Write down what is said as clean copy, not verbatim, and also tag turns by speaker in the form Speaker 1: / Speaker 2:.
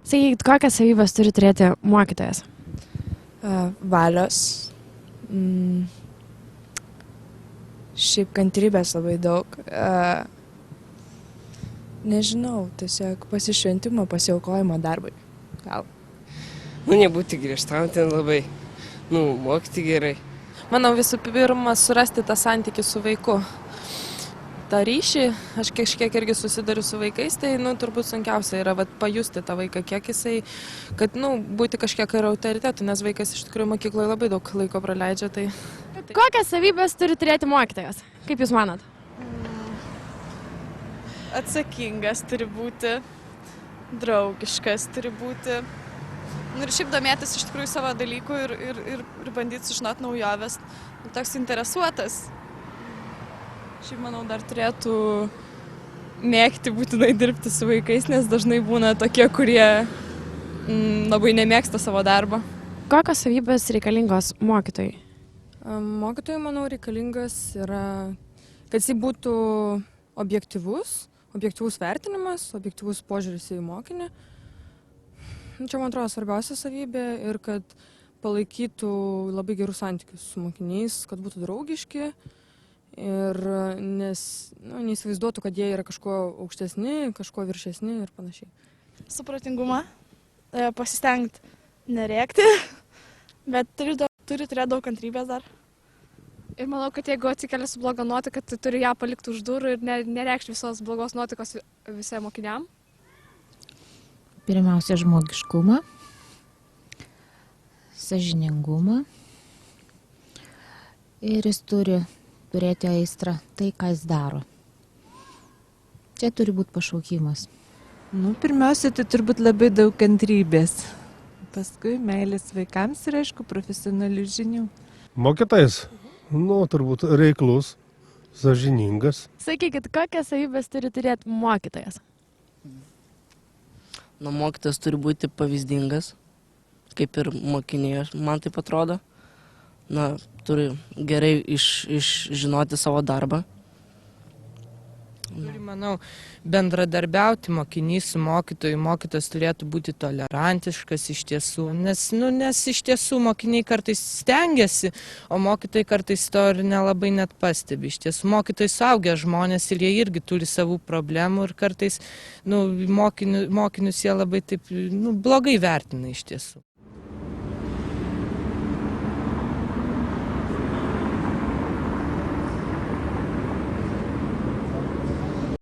Speaker 1: Sakykit, kokias savybės turi turėti mokytojas?
Speaker 2: Valios. Šiaip kantrybės labai daug. Nežinau, tiesiog pasišventimo, pasiaukojimo darbui. Gal.
Speaker 3: Nebūti griežtam ten labai, mokyti gerai.
Speaker 4: Manau, visų pirma, surasti tą santykį su vaiku. Ta ryšį, aš kažkiek irgi susidariu su vaikais, tai, turbūt sunkiausia yra pajusti tą vaiką, kiek jisai, kad, būti kažkiek ir autoritetu, nes vaikas iš tikrųjų mokykloje labai daug laiko praleidžia, tai...
Speaker 1: Kokias savybės turi turėti mokytojas? Kaip Jūs manat?
Speaker 5: Atsakingas turi būti, draugiškas turi būti. Ir šiaip domėtis iš tikrųjų savo dalykų ir bandyti sužinoti naujoves. Toks interesuotas. Šiaip manau, dar turėtų mėgti būtinai dirbti su vaikais, nes dažnai būna tokie, kurie labai nemėgsta savo darbą.
Speaker 1: Kokios savybės reikalingos mokytojai?
Speaker 6: Mokytojui, manau, reikalingas yra, kad jis būtų objektyvus vertinimas, objektyvus požiūris į mokinį. Čia, man atrodo, svarbiausia savybė ir kad palaikytų labai gerus santykius su mokiniais, kad būtų draugiški ir neįsivaizduotų, kad jie yra kažkuo aukštesni, kažkuo viršesni ir panašiai.
Speaker 5: Supratingumą, pasistengti nerėkti, bet turi turėti daug kantrybės dar.
Speaker 7: Ir manau, kad jeigu atsikeli su bloga nuotaika, tai turi ją palikti už durų ir nereikšti visos blogos nuotaikos visai mokiniam.
Speaker 8: Pirmiausia, žmogiškumą, sąžiningumą ir jis turi turėti aistrą tai, ką jis daro. Čia turi būti pašaukimas.
Speaker 9: Pirmiausia, tai turbūt labai daug kantrybės. Paskui meilės vaikams ir, aišku, profesionalių žinių.
Speaker 10: Mokytojas? Turbūt reiklus, sąžiningas.
Speaker 1: Sakykit, kokias savybės turi turėti mokytojas?
Speaker 3: Mokytojas turi būti pavyzdingas, kaip ir mokiniai, man taip atrodo. Turi gerai žinoti savo darbą.
Speaker 11: Turi, manau, bendradarbiauti mokinys su mokytoju. Mokytojas turėtų būti tolerantiškas iš tiesų, nes iš tiesų mokiniai kartais stengiasi, o mokytojai kartais to ir nelabai net pastebi. Iš tiesų, mokytojai suaugę žmonės ir jie irgi turi savų problemų ir kartais mokinius jie labai taip blogai vertina iš tiesų.